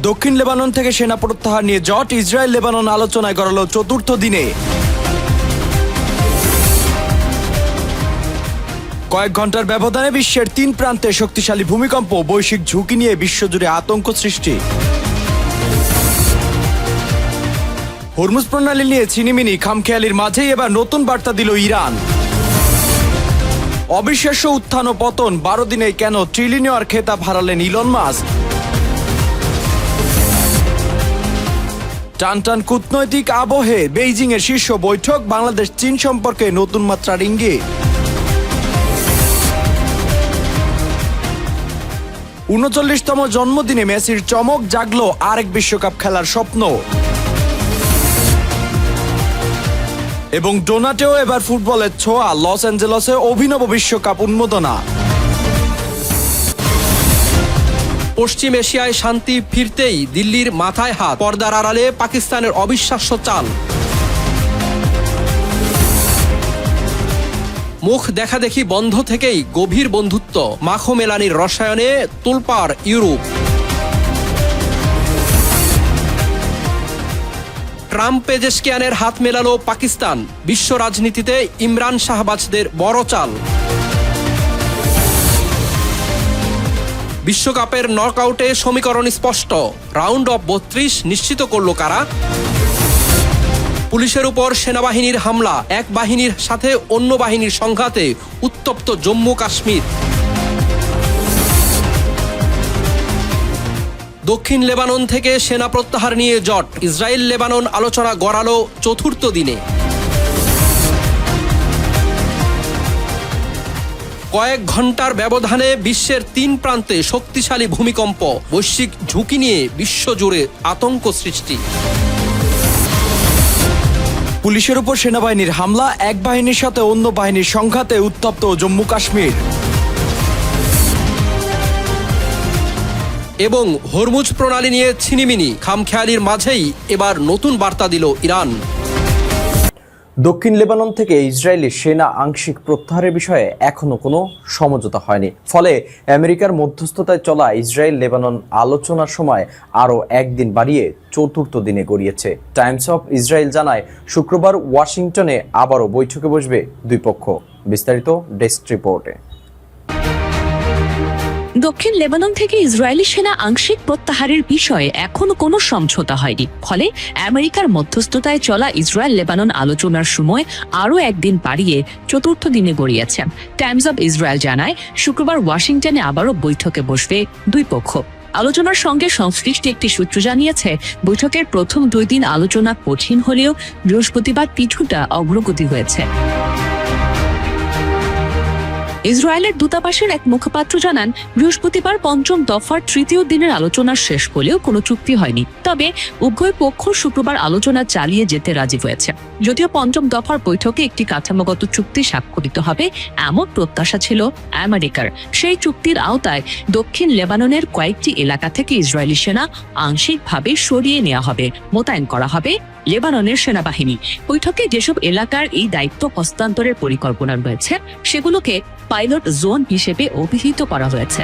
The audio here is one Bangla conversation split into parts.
দক্ষিণ লেবানন থেকে সেনা প্রত্যাহার নিয়ে জোট ইসরায়েল লেবানন আলোচনায় গড়ালো চতুর্থ দিনে। কয়েক ঘন্টার ব্যবধানে বিশ্বের ৩ প্রান্তে শক্তিশালী ভূমিকম্প, বৈশ্বিক ঝুঁকি নিয়ে বিশ্বজুড়ে আতঙ্ক সৃষ্টি। হরমুজ প্রণালী নিয়ে ছিনিমিনি খামখেয়ালির মাঝেই এবার নতুন বার্তা দিল ইরান। অবিশ্বাস্য উত্থান ও পতন, ১২ দিনে কেন ট্রিলিয়নার খেতাব হারালেন ইলন মাস্ক। টানটান কূটনৈতিক আবহে বেইজিং এর শীর্ষ বৈঠক, বাংলাদেশ চীন সম্পর্কে নতুন মাত্রার ইঙ্গিত। ৩৯তম জন্মদিনে মেসির চমক, জাগলো আরেক বিশ্বকাপ খেলার স্বপ্ন। এবং ডোনাটেও এবার ফুটবলের ছোঁয়া, লস অ্যাঞ্জেলসে অভিনব বিশ্বকাপ উন্মোদনা। পশ্চিম এশিয়ায় শান্তি ফিরতেই দিল্লির মাথায় হাত, পর্দার আড়ালে পাকিস্তানের অবিশ্বাস্য চাল। মুখ দেখাদেখি বন্ধ থেকেই গভীর বন্ধুত্ব, মাখো মেলানির রসায়নে তোলপাড় ইউরোপ। ট্রাম্প পেজেশকিয়ানের হাত মেলালো পাকিস্তান, বিশ্ব রাজনীতিতে ইমরান শাহবাজদের বড় চাল। বিশ্বকাপের নকআউটে সমীকরণ স্পষ্ট, রাউন্ড অফ ৩২ নিশ্চিত করল কারা? পুলিশের উপর সেনাবাহিনীর হামলা, এক বাহিনীর সাথে অন্য বাহিনীর সংঘাতে উত্তপ্ত জম্মু কাশ্মীর। দক্ষিণ লেবানন থেকে সেনা প্রত্যাহার নিয়ে জোট, ইসরায়েল লেবানন আলোচনা গড়ালো চতুর্থ দিনে। কয়েক ঘন্টার ব্যবধানে বিশ্বের ৩ প্রান্তে শক্তিশালী ভূমিকম্প, বৈশ্বিক ঝুঁকি নিয়ে বিশ্বজুড়ে আতঙ্ক সৃষ্টি। পুলিশের উপর সেনাবাহিনীর হামলা, এক বাহিনীর সাথে অন্য বাহিনীর সংঘাতে উত্তপ্ত জম্মু কাশ্মীর। এবং হরমুজ প্রণালী নিয়ে ছিনিমিনি খামখেয়ালির মাঝেই এবার নতুন বার্তা দিল ইরান। দক্ষিণ লেবানন থেকে ইসরায়েলি সেনা আংশিক প্রত্যাহারের বিষয়ে এখনো কোনো সমঝোতা হয়নি। ফলে আমেরিকার মধ্যস্থতায় চলা ইসরায়েল লেবানন আলোচনার সময় আরও একদিন বাড়িয়ে চতুর্থ দিনে গড়িয়েছে। টাইমস অফ ইসরায়েল জানায়, শুক্রবার ওয়াশিংটনে আবারও বৈঠকে বসবে দুই পক্ষ। বিস্তারিত ডেস্ক রিপোর্টে। দক্ষিণ লেবানন থেকে ইসরায়েলি সেনা আংশিক প্রত্যাহারের বিষয়ে এখনো কোনো সমঝোতা হয়নি। ফলে আমেরিকার মধ্যস্থতায় চলা ইসরায়েল লেবানন আলোচনার সময় আরও একদিন বাড়িয়ে চতুর্থ দিনে গড়িয়েছে। টাইমস অব ইসরায়েল জানায়, শুক্রবার ওয়াশিংটনে আবারও বৈঠকে বসবে দুই পক্ষ। আলোচনার সঙ্গে সংশ্লিষ্ট একটি সূত্র জানিয়েছে, বৈঠকের প্রথম 2 দিন আলোচনা কঠিন হলেও বৃহস্পতিবার কিছুটা অগ্রগতি হয়েছে। ইসরায়েলের দূতাবাসের এক মুখপাত্র জানান, বৃহস্পতিবার ৫ম দফার ৩য় দিনের আলোচনা শেষ হলেও কোনো চুক্তি হয়নি। তবে উভয় পক্ষ শুক্রবার আলোচনা চালিয়ে যেতে রাজি হয়েছে। যদিও ৫ম দফার বৈঠকে একটি কাঠামোগত চুক্তি স্বাক্ষরিত হবে এমন প্রত্যাশা ছিল আমেরিকার। সেই চুক্তির আওতায় দক্ষিণ লেবাননের কয়েকটি এলাকা থেকে ইসরায়েলি সেনা আংশিকভাবে সরিয়ে নেওয়া হবে, মোতায়েন করা হবে লেবাননের সেনাবাহিনী। বৈঠকে যেসব এলাকার এই দায়িত্ব হস্তান্তরের পরিকল্পনা রয়েছে, সেগুলোকে পাইলট জোন হিসেবে অভিহিত করা হয়েছে।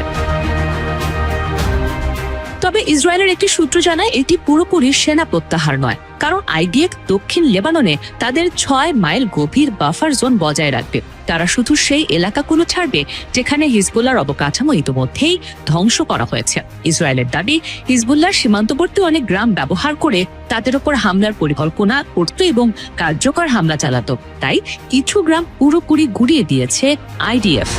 তবে ইসরায়েলের একটি সূত্র জানায়, এটি পুরোপুরি সেনা প্রত্যাহার নয়, কারণ আইডিএফ দক্ষিণ লেবাননে তাদের ৬ মাইল গভীর বাফার জোন বজায় রাখবে। তারা শুধু সেই এলাকাগুলো ছাড়বে যেখানে হিজবুল্লাহর অবকাঠামো ইতিমধ্যেই ধ্বংস করা হয়েছে। ইসরায়েলের দাবি, হিজবুল্লাহর সীমান্তবর্তী অনেক গ্রাম ব্যবহার করে তাদের ওপর হামলার পরিকল্পনা করত এবং কার্যকর হামলা চালাতো। তাই কিছু গ্রাম পুরোপুরি গুড়িয়ে দিয়েছে আইডিএফ।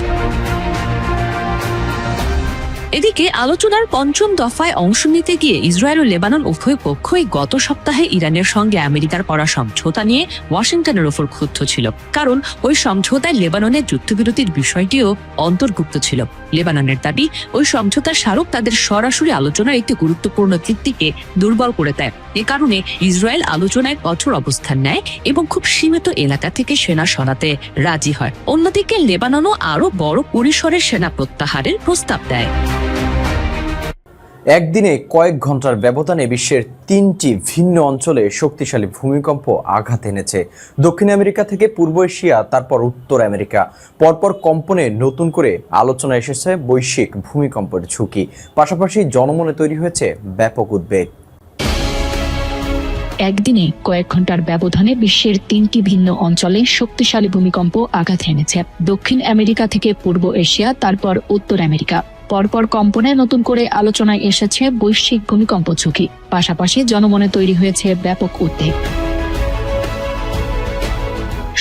এদিকে আলোচনার ৫ম দফায় অংশ নিতে গিয়ে ইসরায়েল ও লেবানন উভয় পক্ষই গত সপ্তাহে ইরানের সঙ্গে আমেরিকার করা সমঝোতা নিয়ে ওয়াশিংটনের ওপর ক্ষুব্ধ ছিল, কারণ ওই সমঝোতায় লেবাননের যুদ্ধবিরতির বিষয়টিও অন্তর্ভুক্ত ছিল। লেবাননের দাবি, ওই সমঝোতার স্মারক তাদের সরাসরি আলোচনার একটি গুরুত্বপূর্ণ ভিত্তিকে দুর্বল করে দেয়। এ কারণে ইসরায়েল আলোচনায় কঠোর অবস্থান নেয় এবং খুব সীমিত এলাকা থেকে সেনা সরাতে রাজি হয়। অন্যদিকে লেবাননও আরও বড় পরিসরের সেনা প্রত্যাহারের প্রস্তাব দেয়। একদিনে কয়েক ঘন্টার ব্যবধানে বিশ্বের 3টি ভিন্ন অঞ্চলে শক্তিশালী ভূমিকম্প আঘাত এনেছে। দক্ষিণ আমেরিকা থেকে পূর্ব এশিয়া, তারপর উত্তর আমেরিকা। পরপর কম্পনে নতুন করে আলোচনা এসেছে বৈশ্বিক ভূমিকম্পের ঝুঁকি। পাশাপাশি জনমনে তৈরি হয়েছে ব্যাপক উদ্বেগ। একদিনে কয়েক ঘন্টার ব্যবধানে বিশ্বের 3টি ভিন্ন অঞ্চলে শক্তিশালী ভূমিকম্প আঘাত এনেছে। দক্ষিণ আমেরিকা থেকে পূর্ব এশিয়া, তারপর উত্তর আমেরিকা। পরপর কম্পনে নতুন করে আলোচনায় এসেছে বৈশ্বিক ভূমিকম্প ঝুঁকি। পাশাপাশি জনমনে তৈরি হয়েছে ব্যাপক উদ্বেগ।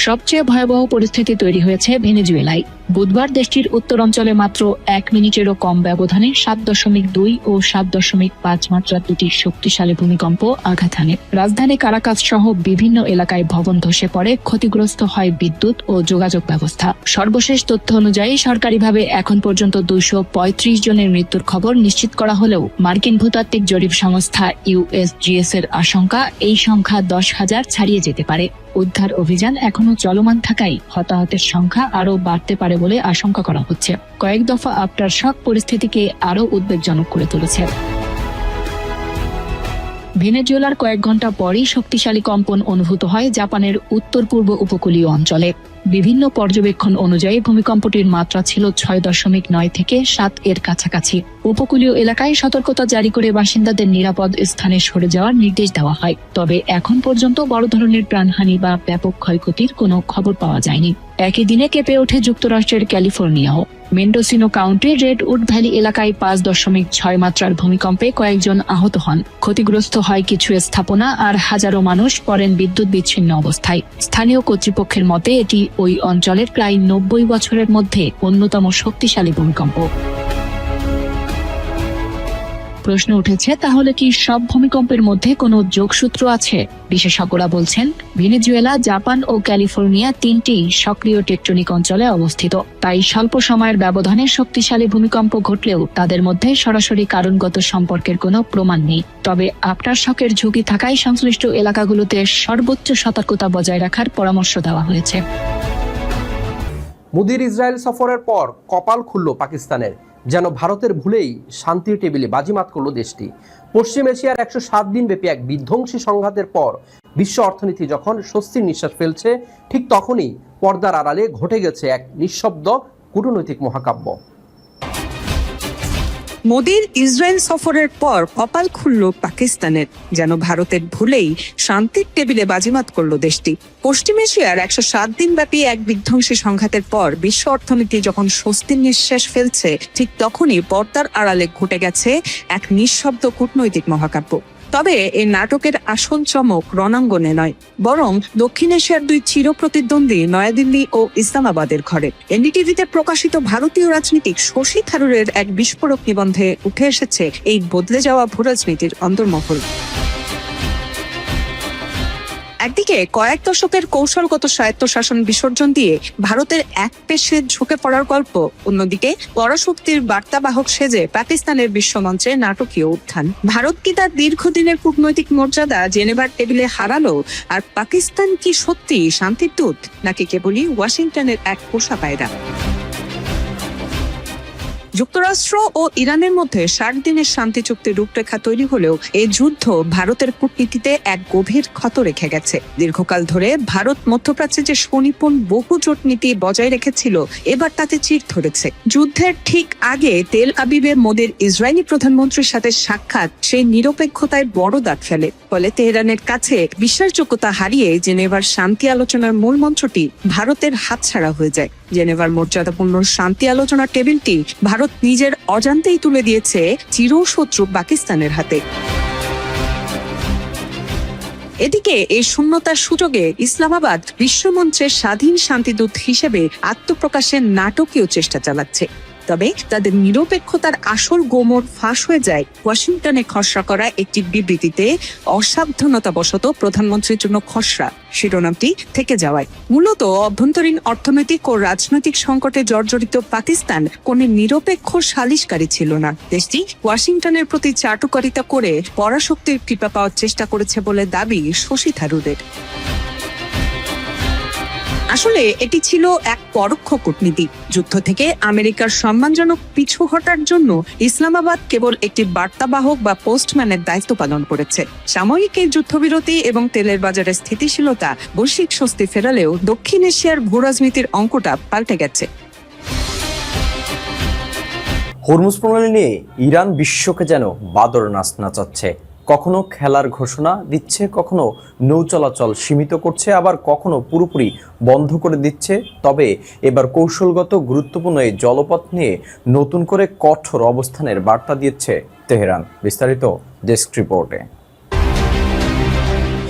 সবচেয়ে ভয়াবহ পরিস্থিতি তৈরি হয়েছে ভেনেজুয়েলায়। বুধবার দেশটির উত্তর অঞ্চলে মাত্র 1 মিনিটেরও কম ব্যবধানে 7.2 ও 7.5 মাত্রার দুটি শক্তিশালী ভূমিকম্প আঘাত হানে। রাজধানী কারাকাস সহ বিভিন্ন এলাকায় ভবন ধসে পড়ে, ক্ষতিগ্রস্ত হয় বিদ্যুৎ ও যোগাযোগ ব্যবস্থা। সর্বশেষ তথ্য অনুযায়ী সরকারিভাবে এখন পর্যন্ত 235 জনের মৃত্যুর খবর নিশ্চিত করা হলেও মার্কিন ভূতাত্ত্বিক জরিপ সংস্থা USGS এর আশঙ্কা এই সংখ্যা 10,000 ছাড়িয়ে যেতে পারে। উদ্ধার অভিযান এখনো চলমান থাকায় হতাহতের সংখ্যা আরও বাড়তে পারে বলে আশঙ্কা করা হচ্ছে। কয়েক দফা আফটার শক পরিস্থিতিকে আরও উদ্বেগজনক করে তুলেছে। ভেনেজুয়েলার কয়েক ঘন্টা পরই শক্তিশালী কম্পন অনুভূত হয় জাপানের উত্তর পূর্ব উপকূলীয় অঞ্চলে। বিভিন্ন পর্যবেক্ষণ অনুযায়ী ভূমিকম্পটির মাত্রা ছিল 6.9 থেকে 7 এর কাছাকাছি। উপকূলীয় এলাকায় সতর্কতা জারি করে বাসিন্দাদের নিরাপদ স্থানে সরে যাওয়ার নির্দেশ দেওয়া হয়। তবে এখন পর্যন্ত বড় ধরনের প্রাণহানি বা ব্যাপক ক্ষয়ক্ষতির কোনো খবর পাওয়া যায়নি। একই দিনে কেঁপে ওঠে যুক্তরাষ্ট্রের ক্যালিফোর্নিয়াও। মেন্ডোসিনো কাউন্টির রেডউড ভ্যালি এলাকায় 5.6 মাত্রার ভূমিকম্পে কয়েকজন আহত হন। ক্ষতিগ্রস্ত হয় কিছু স্থাপনা, আর হাজারো মানুষ পড়েন বিদ্যুৎ বিচ্ছিন্ন অবস্থায়। স্থানীয় কর্তৃপক্ষের মতে এটি ওই অঞ্চলের প্রায় 90 বছরের মধ্যে অন্যতম শক্তিশালী ভূমিকম্প। প্রশ্ন উঠেছে, তাহলে কি সব ভূমিকম্পের মধ্যে কোনো যোগসূত্র আছে? বিশেষজ্ঞরা বলছেন, ভেনেজুয়েলা, জাপান ও ক্যালিফোর্নিয়া 3টি সক্রিয় টেকটনিক অঞ্চলে অবস্থিত। তাই স্বল্প সময়ের ব্যবধানে শক্তিশালী ভূমিকম্প ঘটলেও তাদের মধ্যে সরাসরি কারণগত সম্পর্কের কোনো প্রমাণ নেই। তবে আফটার শকের ঝুঁকি থাকায় সংশ্লিষ্ট এলাকাগুলোতে সর্বোচ্চ সতর্কতা বজায় রাখার পরামর্শ দেওয়া হয়েছে। মোদির ইসরায়েল সফরের পর কপাল খুলল পাকিস্তানের। যেন ভারতের ভুলেই শান্তির টেবিলে বাজিমাত করল দেশটি। পশ্চিম এশিয়ার 107 দিন ব্যাপী এক বিধ্বংসী সংঘাতের পর বিশ্ব অর্থনীতি যখন স্বস্তির নিঃশ্বাস ফেলছে, ঠিক তখনই পর্দার আড়ালে ঘটে গেছে এক নিঃশব্দ কূটনৈতিক মহাকাব্য। মোদির ইসরায়েল সফরের পর কপাল খুলল পাকিস্তানের। যেন ভারতের ভুলেই শান্তির টেবিলে বাজিমাত করল দেশটি। পশ্চিম এশিয়ার 107 দিন ব্যাপী এক বিধ্বংসী সংঘাতের পর বিশ্ব অর্থনীতি যখন স্বস্তির নিঃশ্বাস ফেলছে, ঠিক তখনই পর্দার আড়ালে ঘটে গেছে এক নিঃশব্দ কূটনৈতিক মহাকাব্য। তবে এই নাটকের আসল চমক রণাঙ্গনে নয়, বরং দক্ষিণ এশিয়ার দুই চিরপ্রতিদ্বন্দ্বী নয়াদিল্লি ও ইসলামাবাদের ঘরে। এনডিটিভিতে প্রকাশিত ভারতীয় রাজনীতিক শশী থারুরের এক বিস্ফোরক নিবন্ধে উঠে এসেছে এই বদলে যাওয়া ভূরাজনীতির অন্তর্মহল। একদিকে কয়েক দশকের কৌশলগত স্বায়ত্তশাসন বিসর্জন দিয়ে ভারতের এক পেশে ঝুঁকে পড়ার গল্প, অন্যদিকে পরাশক্তির বার্তাবাহক সেজে পাকিস্তানের বিশ্বমঞ্চে নাটকীয় উত্থান। ভারত কি তার দীর্ঘদিনের কূটনৈতিক মর্যাদা জেনেভার টেবিলে হারালো? আর পাকিস্তান কি সত্যি শান্তির দূত, নাকি কেবলই ওয়াশিংটনের এক পোষা পায়রা? যুক্তরাষ্ট্র ও ইরানের মধ্যে 60 দিনের শান্তি চুক্তির রূপরেখা তৈরি হলেও এই যুদ্ধ ভারতের কূটনীতিতে এক গভীর ক্ষত রেখে গেছে। দীর্ঘকাল ধরে ভারত মধ্যপ্রাচ্যে যে সুনিপুণ বহু জোট নীতি বজায় রেখেছিল, এবার তাতে চির ধরেছে। যুদ্ধের ঠিক আগে তেল আবিবে মোদির ইসরায়েলি প্রধানমন্ত্রীর সাথে সাক্ষাৎ সেই নিরপেক্ষতায় বড় দাগ ফেলে। ফলে তেহরানের কাছে বিশ্বাসযোগ্যতা হারিয়ে জেনেভার শান্তি আলোচনার মূল মন্ত্রটি ভারতের হাতছাড়া হয়ে যায়। জেনেভার মর্যাদাপূর্ণ শান্তি আলোচনার টেবিলটি ভারত নিজের অজান্তেই তুলে দিয়েছে চিরশত্রু পাকিস্তানের হাতে। এদিকে এই শূন্যতার সুযোগে ইসলামাবাদ বিশ্বমঞ্চে স্বাধীন শান্তিদূত হিসেবে আত্মপ্রকাশের নাটকীয় চেষ্টা চালাচ্ছে। তবে তাদের নিরপেক্ষতার আসল গোমর ফাঁস হয়ে যায় ওয়াশিংটনে খসড়া করা একটি বিবৃতিতে অসাবধানতাবশত প্রধানমন্ত্রীর জন্য খসড়া শিরোনামটি থেকে যাওয়ায়। মূলত অভ্যন্তরীণ অর্থনৈতিক ও রাজনৈতিক সংকটে জর্জরিত পাকিস্তান কোন নিরপেক্ষ সালিশকারী ছিল না। দেশটি ওয়াশিংটনের প্রতি চাটুকারিতা করে পরাশক্তির কৃপা পাওয়ার চেষ্টা করেছে বলে দাবি শশী থারুরের। আসলে এটি ছিল এক পরোক্ষ কূটনীতি। যুদ্ধ থেকে আমেরিকার সম্মানজনক পিছু হটার জন্য ইসলামাবাদ কেবল একটি বার্তাবাহক বা পোস্টম্যানের দায়িত্ব পালন করেছে। সাময়িক এই যুদ্ধবিরতি এবং তেলের বাজারে স্থিতিশীলতা বৈশ্বিক স্বস্তি ফেরালেও দক্ষিণ এশিয়ার ভূরাজনীতির অঙ্কটা পাল্টে গেছে। হরমুজ প্রণালী নিয়ে ইরান বিশ্বকে যেন বাদর নাচ নাচাচ্ছে। কখনো খেলার ঘোষণা দিচ্ছে, কখনো নৌ চলাচল সীমিত করছে, আবার কখনো পুরোপুরি বন্ধ করে দিচ্ছে। তবে এবার কৌশলগত গুরুত্বপূর্ণ এই জলপথ নিয়ে নতুন করে কঠোর অবস্থানের বার্তা দিচ্ছে তেহরান। বিস্তারিত ডেস্ক রিপোর্টে।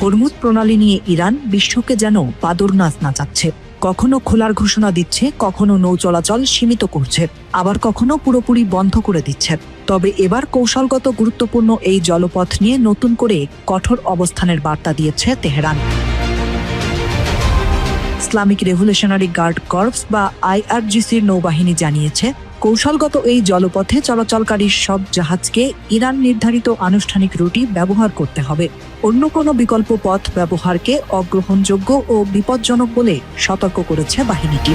হরমুজ প্রণালী নিয়ে ইরান বিশ্বকে যেন বাদর নাচ নাচাচ্ছে। কখনো খোলার ঘোষণা দিচ্ছে, কখনো নৌ চলাচল সীমিত করছে, আবার কখনো পুরোপুরি বন্ধ করে দিচ্ছে। তবে এবার কৌশলগত গুরুত্বপূর্ণ এই জলপথ নিয়ে নতুন করে কঠোর অবস্থানের বার্তা দিয়েছে Tehran. Islamic revolutionary guard corps বা IRGCর নৌবাহিনী জানিয়েছে, কৌশলগত এই জলপথে চলাচলকারী সব জাহাজকে ইরান নির্ধারিত আনুষ্ঠানিক রুটই ব্যবহার করতে হবে। অন্য কোনো বিকল্প পথ ব্যবহারকে অগ্রহণযোগ্য ও বিপজ্জনক বলে সতর্ক করেছে বাহিনীটি।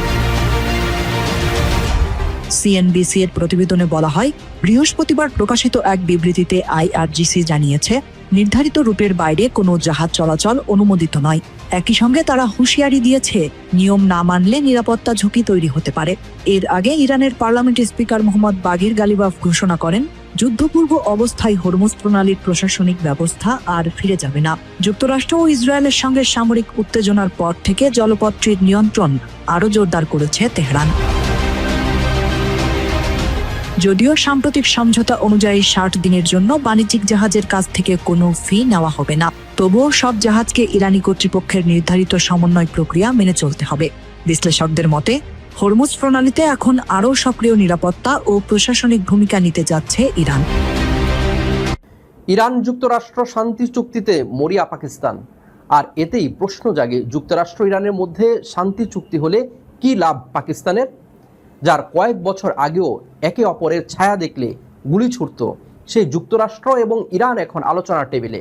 CNBC এর প্রতিবেদনে বলা হয়, বৃহস্পতিবার প্রকাশিত এক বিবৃতিতে IRGC জানিয়েছে, নির্ধারিত রুটের বাইরে কোনো জাহাজ চলাচল অনুমোদিত নয়। একই সঙ্গে তারা হুঁশিয়ারি দিয়েছে, নিয়ম না মানলে নিরাপত্তা ঝুঁকি তৈরি হতে পারে। এর আগে ইরানের পার্লামেন্ট স্পিকার মোহাম্মদ বাগির গালিবাফ ঘোষণা করেন, যুদ্ধপূর্ব অবস্থায় হরমুজ প্রণালীর প্রশাসনিক ব্যবস্থা আর ফিরে যাবে না। যুক্তরাষ্ট্র ও ইসরায়েলের সঙ্গে সামরিক উত্তেজনার পর থেকে জলপথটির নিয়ন্ত্রণ আরও জোরদার করেছে তেহরান। যদিও সাম্প্রতিক সমঝোতা অনুযায়ী 60 দিনের জন্য বাণিজ্যিক জাহাজের কাছ থেকে কোনো ফি নেওয়া হবে না, তবুও সব জাহাজকে ইরানি কর্তৃপক্ষের নির্ধারিত সমন্বয় প্রক্রিয়া মেনে চলতে হবে। বিশ্লেষকদের মতে, হরমুজ প্রণালীতে এখন আরও সক্রিয় নিরাপত্তা ও প্রশাসনিক ভূমিকা নিতে যাচ্ছে ইরান। ইরান যুক্তরাষ্ট্র শান্তি চুক্তিতে মরিয়া পাকিস্তান। আর এতেই প্রশ্ন জাগে, যুক্তরাষ্ট্র ইরানের মধ্যে শান্তি চুক্তি হলে কি লাভ পাকিস্তানের, যার কয়েক বছর আগেও একে অপরের ছায়া দেখলে গুলি ছুড়ত সেই যুক্তরাষ্ট্র এবং ইরান এখন আলোচনার টেবিলে।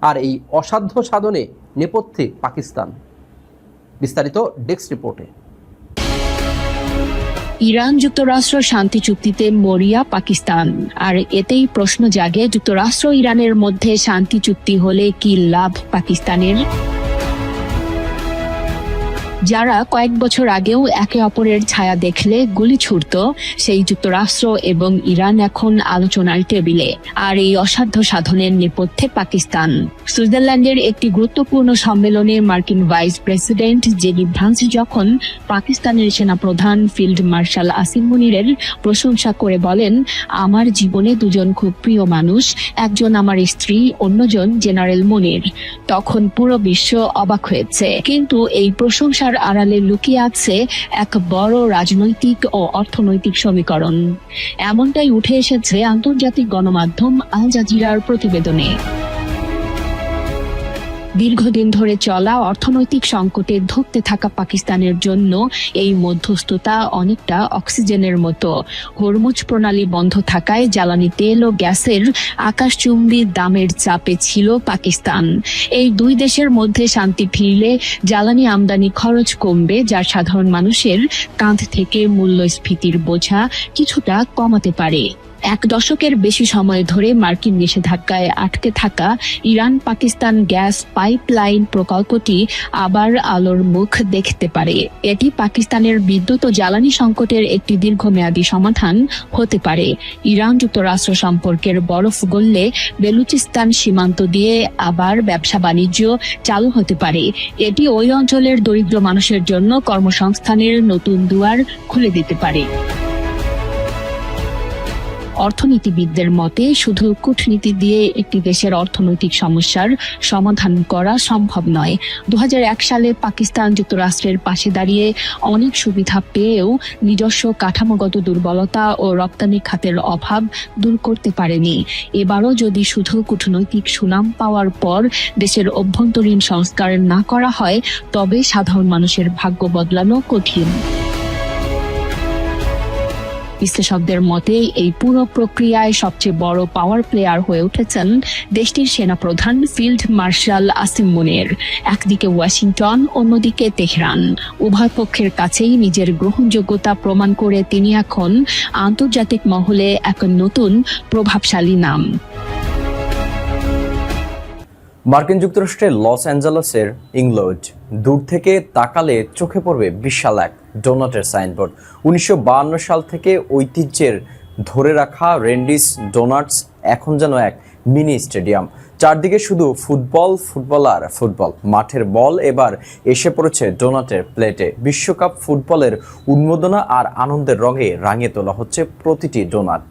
আর এই অসাধ্য সাধনে নেপথ্যে পাকিস্তান। বিস্তারিত ডেস্ক রিপোর্টে। ইরান যুক্তরাষ্ট্র শান্তি চুক্তিতে মরিয়া পাকিস্তান। আর এতেই প্রশ্ন জাগে, যুক্তরাষ্ট্র ইরানের মধ্যে শান্তি চুক্তি হলে কি লাভ পাকিস্তানের, যারা কয়েক বছর আগেও একে অপরের ছায়া দেখলে গুলি ছুড়ত সেই যুক্তরাষ্ট্র এবং ইরান এখন আলোচনার টেবিলে। আর এই অসাধ্য সাধনের নেপথ্যে পাকিস্তান। সুইজারল্যান্ডের একটি গুরুত্বপূর্ণ সম্মেলনে মার্কিন ভাইস প্রেসিডেন্ট জেডি ভান্স যখন পাকিস্তানের সেনাপ্রধান ফিল্ড মার্শাল আসিম মুনিরের প্রশংসা করে বলেন, আমার জীবনে দুজন খুব প্রিয় মানুষ, একজন আমার স্ত্রী, অন্যজন জেনারেল মুনির, তখন পুরো বিশ্ব অবাক হয়েছে। কিন্তু এই প্রশংসা আড়ালে লুকিয়ে আছে এক বড় রাজনৈতিক ও অর্থনৈতিক সমীকরণ। এমনটাই উঠে এসেছে আন্তর্জাতিক গণমাধ্যম আল জাজিরার প্রতিবেদনে। দীর্ঘদিন ধরে চলা অর্থনৈতিক সংকটে ধুঁকতে থাকা পাকিস্তানের জন্য এই মধ্যস্থতা অনেকটা অক্সিজেনের মতো। হরমুজ প্রণালী বন্ধ থাকায় জ্বালানি তেল ও গ্যাসের আকাশচুম্বী দামের চাপে ছিল পাকিস্তান। এই দুই দেশের মধ্যে শান্তি ফিরলে জ্বালানি আমদানি খরচ কমবে, যা সাধারণ মানুষের কাঁধ থেকে মূল্যস্ফীতির বোঝা কিছুটা কমাতে পারে। এক দশকের বেশি সময় ধরে মার্কিন নিষেধাজ্ঞায় আটকে থাকা ইরান পাকিস্তান গ্যাস পাইপলাইন প্রকল্পটি আবার আলোর মুখ দেখতে পারে। এটি পাকিস্তানের বিদ্যুৎ ও জ্বালানি সংকটের একটি দীর্ঘমেয়াদী সমাধান হতে পারে। ইরান যুক্তরাষ্ট্র সম্পর্কের বরফ গললে বেলুচিস্তান সীমান্ত দিয়ে আবার ব্যবসা বাণিজ্য চালু হতে পারে। এটি ওই অঞ্চলের দরিদ্র মানুষের জন্য কর্মসংস্থানের নতুন দুয়ার খুলে দিতে পারে। অর্থনীতিবিদদের মতে, শুধু কূটনীতি দিয়ে একটি দেশের অর্থনৈতিক সমস্যার সমাধান করা সম্ভব নয়। 2001 সালে পাকিস্তান যুক্তরাষ্ট্রের পাশে দাঁড়িয়ে অনেক সুবিধা পেয়েও নিজস্ব কাঠামোগত দুর্বলতা ও রপ্তানি খাতের অভাব দূর করতে পারেনি। এবারও যদি শুধু কূটনৈতিক সুনাম পাওয়ার পর দেশের অভ্যন্তরীণ সংস্কার না করা হয়, তবে সাধারণ মানুষের ভাগ্য বদলানো কঠিন। বিশ্লেষকদের মতে এই পুরো প্রক্রিয়ায় সবচেয়ে বড় পাওয়ার প্লেয়ার হয়ে উঠেছেন দেশটির সেনাপ্রধান ফিল্ড মার্শাল আসিম মুনির। একদিকে ওয়াশিংটন, অন্যদিকে তেহরান। উভয় পক্ষের কাছেই নিজের গ্রহণযোগ্যতা প্রমাণ করে তিনি এখন আন্তর্জাতিক মহলে এক নতুন প্রভাবশালী নাম। মার্কিন যুক্তরাষ্ট্রের লস অ্যাঞ্জেলেসের ইংলউড। দূর থেকে তাকালে চোখে পড়বে বিশাল এক ডোনাটের সাইনবোর্ড। 1952 সাল থেকে ঐতিহ্যের ধরে রাখা রেন্ডিস ডোনাটস এখন যেন এক মিনি স্টেডিয়াম। চারদিকে শুধু ফুটবল, ফুটবল আর ফুটবল। মাঠের বল এবার এসে পড়েছে ডোনাটের প্লেটে। বিশ্বকাপ ফুটবলের উন্মাদনা আর আনন্দের রঙে রাঙিয়ে তোলা হচ্ছে প্রতিটি ডোনাট।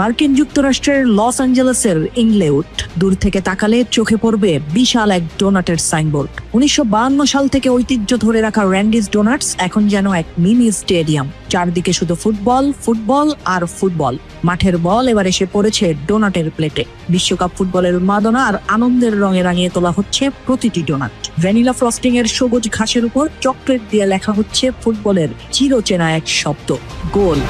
মার্কিন যুক্তরাষ্ট্রের লস অ্যাঞ্জেলেসের ইংলেউড। দূর থেকে তাকালে চোখে পড়বে বিশাল এক ডোনাটের সাইনবোর্ড। 1952 সাল থেকে ঐতিহ্য ধরে রাখা র্যান্ডিস ডোনাটস এখন যেন এক মিনি স্টেডিয়াম। চারদিকে শুধু ফুটবল, ফুটবল আর ফুটবল। মাঠের বল এবার এসে পড়েছে ডোনাটের প্লেটে। বিশ্বকাপ ফুটবলের উন্মাদনা আর আনন্দের রঙে রাঙিয়ে তোলা হচ্ছে প্রতিটি ডোনাট। ভ্যানিলা ফ্রস্টিং এর সবুজ ঘাসের উপর চকলেট দিয়ে লেখা হচ্ছে ফুটবলের চিরচেনা এক শব্দ, গোল।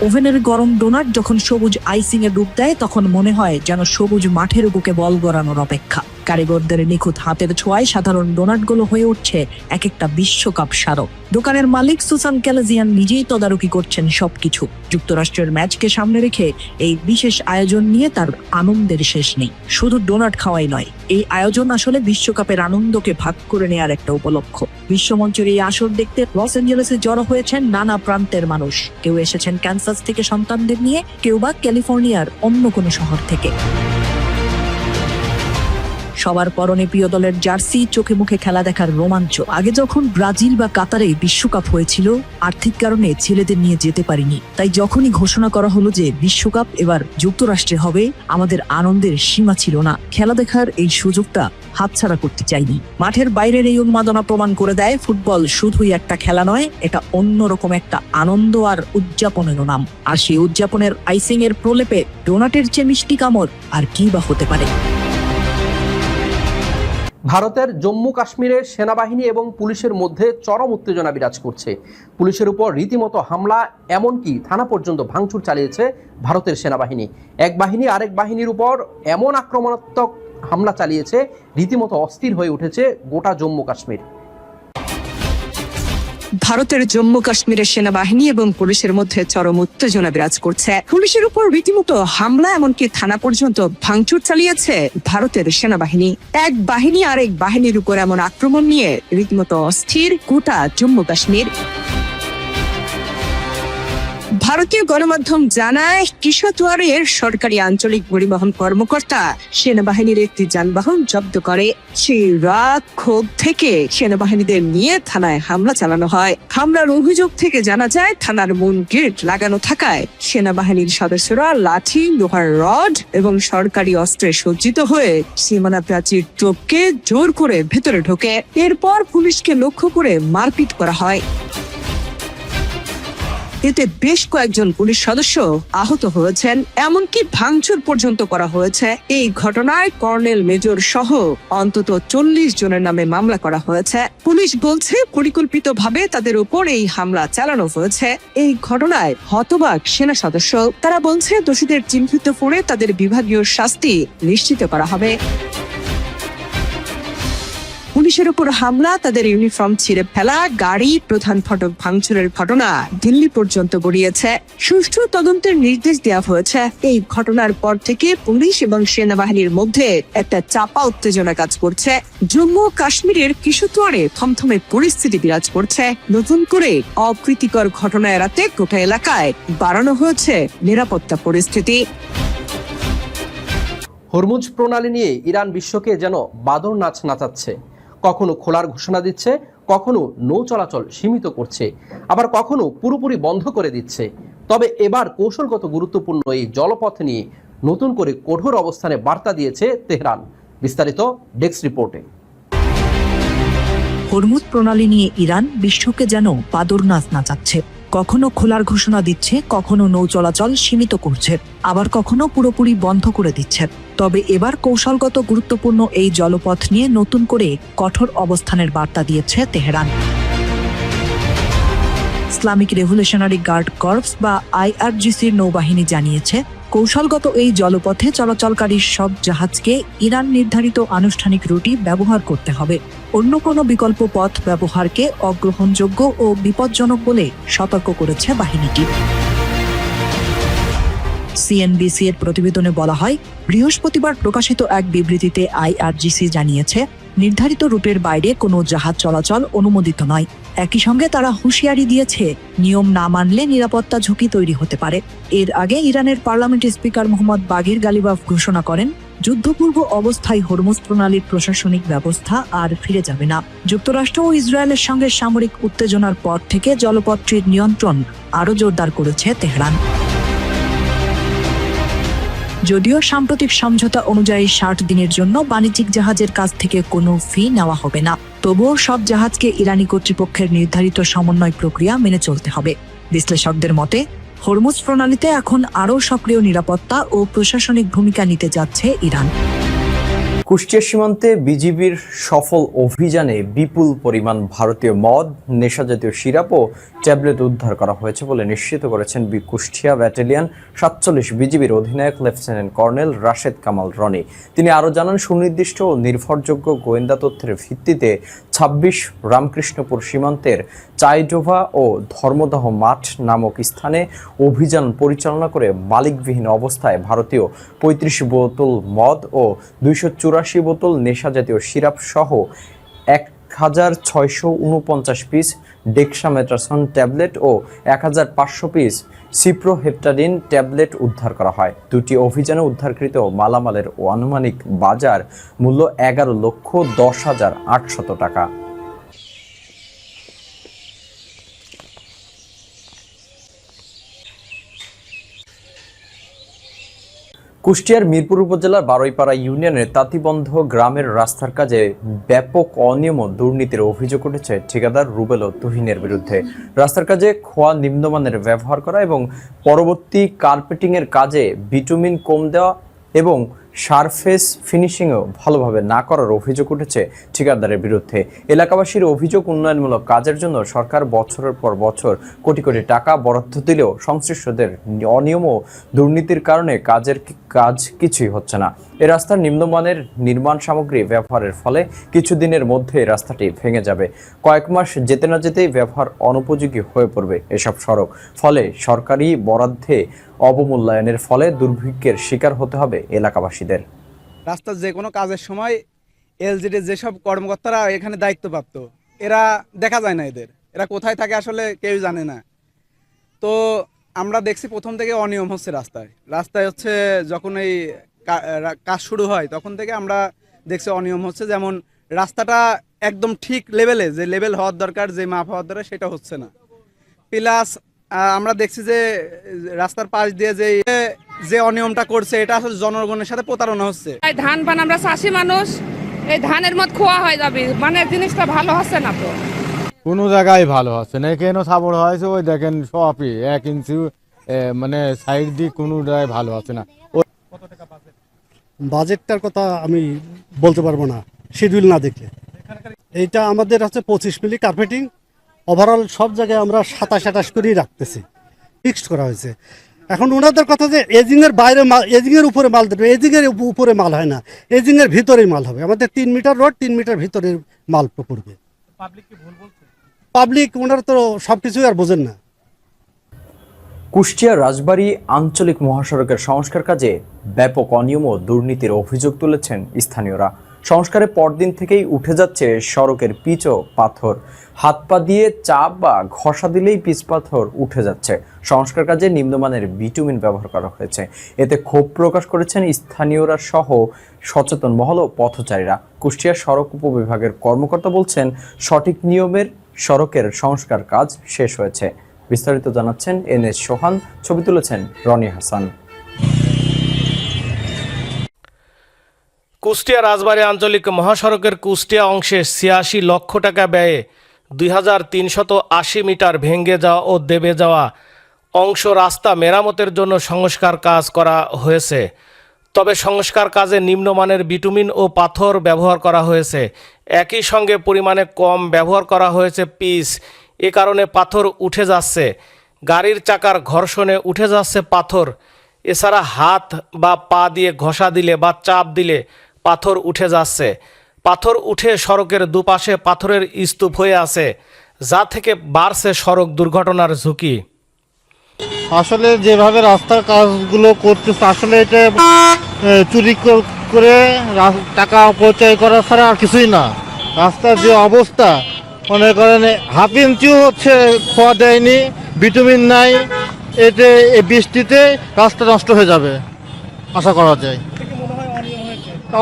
ওভেনের গরম ডোনাট যখন সবুজ আইসিং এর রূপ দেয়, তখন মনে হয় যেন সবুজ মাঠের বুকে বল গড়ানোর অপেক্ষা। কারিগরদের নিখুঁত হাতের ছোঁয়ায় সাধারণ ডোনাটগুলো হয়ে উঠছে এক একটা বিশ্বকাপ স্মারক। দোকানের মালিক সুসান ক্যালেজিয়ান নিজেই তদারকি করছেন সবকিছু। যুক্তরাষ্ট্রের ম্যাচকে সামনে রেখে এই বিশেষ আয়োজন নিয়ে তার আনন্দের শেষ নেই। শুধু ডোনাট খাওয়াই নয়, এই আয়োজন আসলে বিশ্বকাপের আনন্দকে ভাগ করে নেওয়ার একটা উপলক্ষ। বিশ্বমঞ্চের এই আসর দেখতে লস অ্যাঞ্জেলেসে জড়ো হয়েছেন নানা প্রান্তের মানুষ। কেউ এসেছেন ক্যানসাস থেকে সন্তানদের নিয়ে, কেউ বা ক্যালিফোর্নিয়ার অন্য কোনো শহর থেকে। সবার পরনে প্রিয় দলের জার্সি, চোখে মুখে খেলা দেখার রোমাঞ্চ। আগে যখন ব্রাজিল বা কাতারে বিশ্বকাপ হয়েছিল, আর্থিক কারণে ছেলেদের নিয়ে যেতে পারিনি। তাই যখনই ঘোষণা করা হলো যে বিশ্বকাপ এবার যুক্তরাষ্ট্রে হবে, আমাদের আনন্দের সীমা ছিল না। খেলা দেখার এই সুযোগটা হাতছাড়া করতে চাইনি। মাঠের বাইরের এই উন্মাদনা প্রমাণ করে দেয় ফুটবল শুধুই একটা খেলা নয়, এটা অন্যরকম একটা আনন্দ আর উদযাপনেরও নাম। আর সেই উদযাপনের আইসিং এর প্রলেপে ডোনাটের চেয়ে মিষ্টি কামড় আর কি বা হতে পারে। ভারতের জম্মু কাশ্মীরে সেনাবাহিনী এবং পুলিশের মধ্যে চরম উত্তেজনা বিরাজ করছে। পুলিশের উপর রীতিমতো হামলা, এমনকি থানা পর্যন্ত ভাঙচুর চালিয়েছে ভারতের সেনাবাহিনী। এক বাহিনী আরেক বাহিনীর উপর এমন আক্রমণাত্মক হামলা চালিয়েছে, রীতিমতো অস্থির হয়ে উঠেছে গোটা জম্মু কাশ্মীর। ভারতের জম্মু কাশ্মীরের সেনাবাহিনী এবং পুলিশের মধ্যে চরম উত্তেজনা বিরাজ করছে। পুলিশের উপর রীতিমতো হামলা, এমনকি থানা পর্যন্ত ভাঙচুর চালিয়েছে ভারতের সেনাবাহিনী। এক বাহিনী আরেক বাহিনীর উপর এমন আক্রমণ নিয়ে রীতিমতো অস্থির গোটা জম্মু কাশ্মীর। ভারতীয় গণমাধ্যম জানায়, কিশোরদুয়ারের সরকারি আঞ্চলিক পরিবহন কর্মকর্তা সেনাবাহিনীর একটি যানবাহন জব্দ করে। সেই রাত ক্ষোভ থেকে সেনাবাহিনীদের নিয়ে থানায় হামলা চালানো হয়। হামলার অভিযোগ থেকে জানা যায়, থানার মূল গেট লাগানো থাকায় সেনাবাহিনীর সদস্যরা লাঠি, লোহার রড এবং সরকারি অস্ত্রে সজ্জিত হয়ে সীমানা প্রাচীর টপকে জোর করে ভেতরে ঢোকে। এরপর পুলিশকে লক্ষ্য করে মারপিট করা হয়। এতে বেশ কয়েকজন পুলিশ সদস্য আহত হয়েছেন, এমনকি ভাঙচুর পর্যন্ত করা হয়েছে। এই ঘটনায় কর্নেল, মেজর সহ অন্তত 40 জনের নামে মামলা করা হয়েছে। পুলিশ বলছে পরিকল্পিতভাবে তাদের উপর এই হামলা চালানো হয়েছে। এই ঘটনায় হতবাক সেনা সদস্য। তারা বলছে দোষীদের চিহ্নিত করে তাদের বিভাগীয় শাস্তি নিশ্চিত করা হবে। পুলিশের উপর হামলা, তাদের ইউনিফর্ম ছিঁড়ে ফেলা, গাড়ি, প্রধান ফটক ভাঙচুরের ঘটনা দিল্লি পর্যন্ত গড়িয়েছে। সুষ্ঠু তদন্তের নির্দেশ দেওয়া হয়েছে। এই ঘটনার পর থেকে পুলিশ এবং সেনাবাহিনীর মধ্যে একটা চাপা উত্তেজনা কাজ করছে। জম্মু কাশ্মীরের কিশোরদুয়ারে থমথমে পরিস্থিতি বিরাজ করছে। নতুন করে অপ্রীতিকর ঘটনা এড়াতে গোটা এলাকায় বাড়ানো হয়েছে নিরাপত্তা পরিস্থিতি। হরমুজ প্রণালী নিয়ে ইরান বিশ্বকে যেন বাদর নাচ নাচাচ্ছে। কখনো খোলার ঘোষণা দিচ্ছে, কখনো নৌ চলাচল সীমিত করছে, আবার কখনো পুরোপুরি বন্ধ করে দিচ্ছে। তবে এবার কৌশলগত গুরুত্বপূর্ণ এই জলপথ নিয়ে নতুন করে কঠোর অবস্থানে বার্তা দিয়েছে তেহরান। বিস্তারিত ডেস্ক রিপোর্টে। হরমুজ প্রণালী নিয়ে ইরান বিশ্বকে যেন বাদর নাচ নাচাচ্ছে। কখনো খোলার ঘোষণা দিচ্ছে, কখনো নৌ চলাচল সীমিত করছে, আবার কখনো পুরোপুরি বন্ধ করে দিচ্ছে। তবে এবার কৌশলগত গুরুত্বপূর্ণ এই জলপথ নিয়ে নতুন করে কঠোর অবস্থানের বার্তা দিয়েছে Tehran. Islamic revolutionary guard corps বা আইআরজিসির নৌবাহিনী জানিয়েছে, কৌশলগত এই জলপথে চলাচলকারী সব জাহাজকে ইরান নির্ধারিত আনুষ্ঠানিক রুটই ব্যবহার করতে হবে। অন্য কোনো বিকল্প পথ ব্যবহারকে অগ্রহণযোগ্য ও বিপজ্জনক বলে সতর্ক করেছে বাহিনীটি। সিএনবিসি এর প্রতিবেদনে বলা হয়, বৃহস্পতিবার প্রকাশিত এক বিবৃতিতে আইআরজিসি জানিয়েছে, নির্ধারিত রুটের বাইরে কোনো জাহাজ চলাচল অনুমোদিত নয়। একই সঙ্গে তারা হুঁশিয়ারি দিয়েছে, নিয়ম না মানলে নিরাপত্তা ঝুঁকি তৈরি হতে পারে। এর আগে ইরানের পার্লামেন্টের স্পিকার মোহাম্মদ বাগির গালিবাফ ঘোষণা করেন, যুদ্ধপূর্ব অবস্থায় হরমুজ প্রণালীর প্রশাসনিক ব্যবস্থা আর ফিরে যাবে না। যুক্তরাষ্ট্র ও ইসরায়েলের সঙ্গে সামরিক উত্তেজনার পর থেকে জলপথটির নিয়ন্ত্রণ আরও জোরদার করেছে তেহরান। যদিও সাম্প্রতিক সমঝোতা অনুযায়ী 60 দিনের জন্য বাণিজ্যিক জাহাজের কাছ থেকে কোনো ফি নেওয়া হবে না, তবুও সব জাহাজকে ইরানি কর্তৃপক্ষের নির্ধারিত সমন্বয় প্রক্রিয়া মেনে চলতে হবে। বিশ্লেষকদের মতে, হরমুজ প্রণালীতে এখন আরও সক্রিয় নিরাপত্তা ও প্রশাসনিক ভূমিকা নিতে যাচ্ছে ইরান। কুষ্টিয়া সীমান্তে বিজিবির সফল অভিযানে বিপুল পরিমাণ ভারতীয় মদ, নেশাজাতীয় সিরাপ ও ট্যাবলেট উদ্ধার করা হয়েছে বলে নিশ্চিত করেছেন কুষ্টিয়া ব্যাটালিয়ন 47 বিজিবির অধিনায়ক লেফটেন্যান্ট কর্নেল রাশেদ কামাল রনি। তিনি আরও জানান, সুনির্দিষ্ট ও নির্ভরযোগ্য গোয়েন্দা তথ্যের ভিত্তিতে 26 রামকৃষ্ণপুর সীমান্তের চাইডোভা ও ধর্মদাহ মাঠ নামক স্থানে অভিযান পরিচালনা করে মালিকবিহীন অবস্থায় ভারতীয় 35 বোতল মদ ও 284 বোতল নেশাজাতীয় সিরাপ সহ 1649 পিস ডেক্সামেথ্রাসন ট্যাবলেট ও 1500 পিস সিপ্রোহেপটাডিন ট্যাবলেট উদ্ধার করা হয়। দুটি অভিযানে উদ্ধারকৃত মালামালের আনুমানিক বাজার মূল্য 11,10,800 টাকা। কুষ্টিয়ার মিরপুর উপজেলার বারৈপাড়া ইউনিয়নের তাঁতিবন্ধ গ্রামের রাস্তার কাজে ব্যাপক অনিয়ম ও দুর্নীতির অভিযোগ উঠেছে ঠিকাদার রুবেল ও তুহিনের বিরুদ্ধে। রাস্তার কাজে খোয়া নিম্নমানের ব্যবহার করা এবং পরবর্তী কার্পেটিংয়ের কাজে বিটুমিন কম দেওয়া এবং সারফেস ফিনিশিংও ভালোভাবে না করার অভিযোগ উঠেছে ঠিকাদারের বিরুদ্ধে। এলাকাবাসীর অভিযোগ, উন্নয়নমূলক কাজের জন্য সরকার বছরের পর বছর কোটি কোটি টাকা বরাদ্দ দিলেও সংশ্লিষ্টদের অনিয়ম ও দুর্নীতির কারণে কাজ কিছুই হচ্ছে না। এই রাস্তার নিম্নমানের নির্মাণ সামগ্রী ব্যবহারের ফলে কিছুদিনের মধ্যে রাস্তাটি ভেঙে যাবে। কয়েক মাস যেতে না যেতেই ব্যবহার অনুপযোগী হয়ে পড়বে এসব সড়ক। ফলে সরকারি বরাদ্দে অবমূল্যায়নের ফলে দুর্ভিক্ষের শিকার হতে হবে এলাকাবাসীদের। রাস্তার যে কোনো কাজের সময় এলজিডির যেসব কর্মকর্তারা এখানে দায়িত্বপ্রাপ্ত, এরা দেখা যায় না, এরা কোথায় থাকে আসলে কেউ জানে না। তো আমরা দেখছি প্রথম থেকে অনিয়ম হচ্ছে রাস্তায় হচ্ছে যখন এই কাজ শুরু হয় তখন থেকে আমরা দেখছি অনিয়ম হচ্ছে। যেমন রাস্তাটা একদম ঠিক লেভেলে, যে লেভেল হওয়ার দরকার, যে মাপ হওয়ার দরকার, সেটা হচ্ছে না। প্লাস আমরা দেখছি যে রাস্তার পাশ দিয়ে যে অনিয়মটা করছে, এটা আসলে জনগণের সাথে প্রতারণা হচ্ছে। ধান পান, আমরা চাষি মানুষ, এই ধানের মত খোয়া হয়ে যাবে, মানে জিনিসটা ভালো হচ্ছে না। তো কোনো জায়গায় ভালো হচ্ছে না, কেন সাবড় হয়েছে ওই দেখেন সবই 1 ইঞ্চি মানে সাইড দিয়ে কোনো জায়গায় ভালো আছে না। বাজেটটার কথা আমি বলতে পারবো না শিডিউল না দেখলে। এইটা আমাদের হচ্ছে 25 মিলি কার্পেটিং, ওভারঅল সব জায়গায় আমরা 27-28 করেই রাখতেছি, ফিক্সড করা হয়েছে। এখন ওনাদের কথা যে এজিংয়ের বাইরে এজিংয়ের উপরে মাল দেবে, এজিংয়ের উপরে মাল হয় না, এজিংয়ের ভিতরেই মাল হবে। আমাদের 3 মিটার রোড, 3 মিটার ভিতরে মাল পড়বে। পাবলিক ওনারা তো সব কিছুই আর বোঝেন না। কুষ্টিয়া রাজবাড়ী আঞ্চলিক মহাসড়কের সংস্কার কাজে ব্যাপক অনিয়ম ও দুর্নীতির অভিযোগ তুলেছেন স্থানীয়রা। সংস্কারের পরদিন থেকেই উঠে যাচ্ছে সড়কের পিচ ও পাথর। হাত পা দিয়ে চাপ বা ঘষা দিলেই পিচ পাথর উঠে যাচ্ছে। সংস্কার কাজে নিম্নমানের বিটুমিন ব্যবহার করা হয়েছে। এতে ক্ষোভ প্রকাশ করেছেন স্থানীয়রা সহ সচেতন মহল ও পথচারীরা। কুষ্টিয়া সড়ক উপবিভাগের কর্মকর্তা বলছেন, সঠিক নিয়মের সড়কের সংস্কার কাজ শেষ হয়েছে। বিস্তারিত জানাচ্ছেন এনএস সোহান, ছবি তুলেছেন রনি হাসান। কুষ্টিয়া রাজবাড়ী আঞ্চলিক মহাসড়কের কুষ্টিয়া অংশে 86 লক্ষ টাকা ব্যয়ে 2380 মিটার ভেঙে যাওয়া ও দেবে যাওয়া অংশ রাস্তা মেরামতের জন্য সংস্কার কাজ করা হয়েছে। তবে সংস্কার কাজে নিম্নমানের বিটুমিন ও পাথর ব্যবহার করা হয়েছে। একই সঙ্গে পরিমাণে কম ব্যবহার করা হয়েছে পিচ। এ কারণে পাথর উঠে যাচ্ছে, গাড়ির চাকার ঘর্ষণে উঠে যাচ্ছে পাথর। এছাড়া হাত বা পা দিয়ে ঘষা দিলে বা চাপ দিলে পাথর উঠে যাচ্ছে। পাথর উঠে সড়কের দুপাশে পাথরের স্তূপ হয়ে আছে, যা থেকে বাড়ছে সড়ক দুর্ঘটনার ঝুঁকি। আসলে যেভাবে রাস্তার কাজগুলো করতেছে, আসলে এটা চুরি করে টাকা অপচয় করা ছাড়া আর কিছুই না। রাস্তার যে অবস্থা, মনে করেন হাফ ইঞ্চিও খোয়া দেয়নি, ভিটামিন নাই, এতে এই বৃষ্টিতে রাস্তা নষ্ট হয়ে যাবে আশা করা যায়।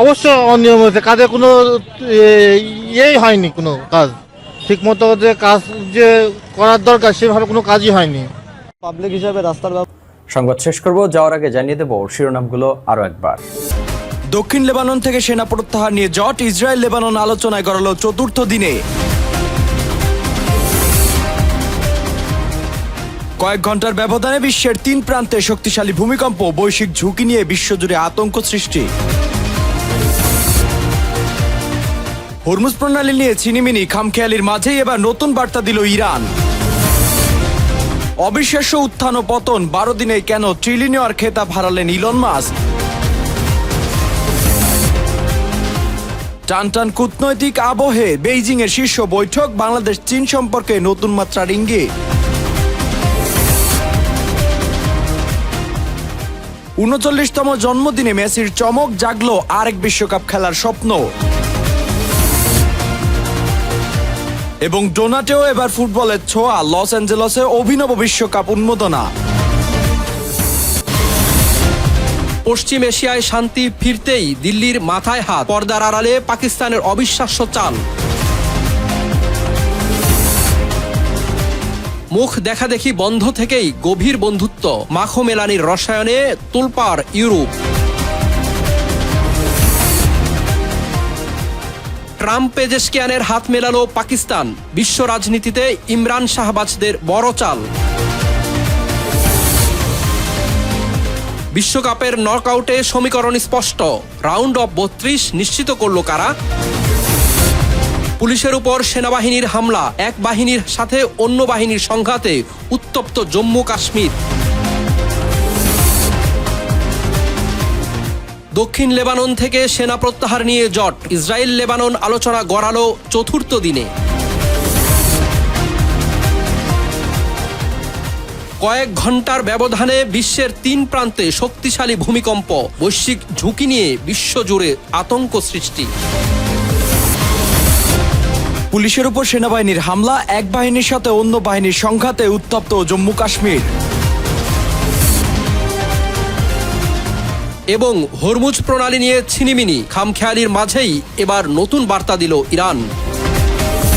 অবশ্য অনিয়ম হয়েছে, কাজে কোনো ইয়েই হয়নি, কোনো কাজ ঠিকমতো যে কাজ যে করার দরকার সেভাবে কোনো কাজই হয়নি। পাবলিক হিসাবে রাস্তার সংবাদ শেষ করব, যাওয়ার আগে জানিয়ে দেব শিরোনামগুলো আরো একবার। দক্ষিণ লেবানন থেকে সেনা প্রত্যাহার নিয়ে জোট, ইসরায়েল লেবানন আলোচনায় গড়ালো চতুর্থ দিনে। কয়েক ঘন্টার ব্যবধানে বিশ্বের 3 প্রান্তে শক্তিশালী ভূমিকম্প, বৈশ্বিক ঝুঁকি নিয়ে বিশ্বজুড়ে আতঙ্ক সৃষ্টি। হরমুজ প্রণালী নিয়ে ছিনিমিনি, খামখেয়ালির মাঝেই এবার নতুন বার্তা দিল ইরান। অবিশ্বাস্য উত্থান ও পতন, 12 দিনে কেন ট্রিলিয়নার খেতাব হারালেন ইলন মাস্ক। টানটান কূটনৈতিক আবহে বেইজিং এর শীর্ষ বৈঠক, বাংলাদেশ চীন সম্পর্কে নতুন মাত্রার ইঙ্গিত। 39তম জন্মদিনে মেসির চমক, জাগলো আরেক বিশ্বকাপ খেলার স্বপ্ন। এবং ডোনাটেও এবার ফুটবলের ছোঁয়া, লস অ্যাঞ্জেলসে অভিনব বিশ্বকাপ উন্মোদনা। পশ্চিম এশিয়ায় শান্তি ফিরতেই দিল্লির মাথায় হাত, পর্দার আড়ালে পাকিস্তানের অবিশ্বাস্য চাল। মুখ দেখাদেখি বন্ধ থেকেই গভীর বন্ধুত্ব, মাখো মেলানির রসায়নে তোলপাড় ইউরোপ। ট্রাম্প পেজেশকিয়ানের হাত মেলালো পাকিস্তান, বিশ্ব রাজনীতিতে ইমরান শাহবাজদের বড় চাল। বিশ্বকাপের নকআউটে সমীকরণ স্পষ্ট, রাউন্ড অফ 32 নিশ্চিত করল কারা? পুলিশের উপর সেনাবাহিনীর হামলা, এক বাহিনীর সাথে অন্য বাহিনীর সংঘাতে উত্তপ্ত জম্মু কাশ্মীর। দক্ষিণ লেবানন থেকে সেনা প্রত্যাহার নিয়ে জোট, ইসরায়েল লেবানন আলোচনা গড়ালো চতুর্থ দিনে। কয়েক ঘন্টার ব্যবধানে বিশ্বের 3 প্রান্তে শক্তিশালী ভূমিকম্প, বৈশ্বিক ঝুঁকি নিয়ে বিশ্বজুড়ে আতঙ্ক সৃষ্টি। পুলিশের উপর সেনাবাহিনীর হামলা, এক বাহিনীর সাথে অন্য বাহিনীর সংঘাতে উত্তপ্ত জম্মু কাশ্মীর। এবং হরমুজ প্রণালী নিয়ে ছিনিমিনি, খামখেয়ালির মাঝেই এবার নতুন বার্তা দিল ইরান।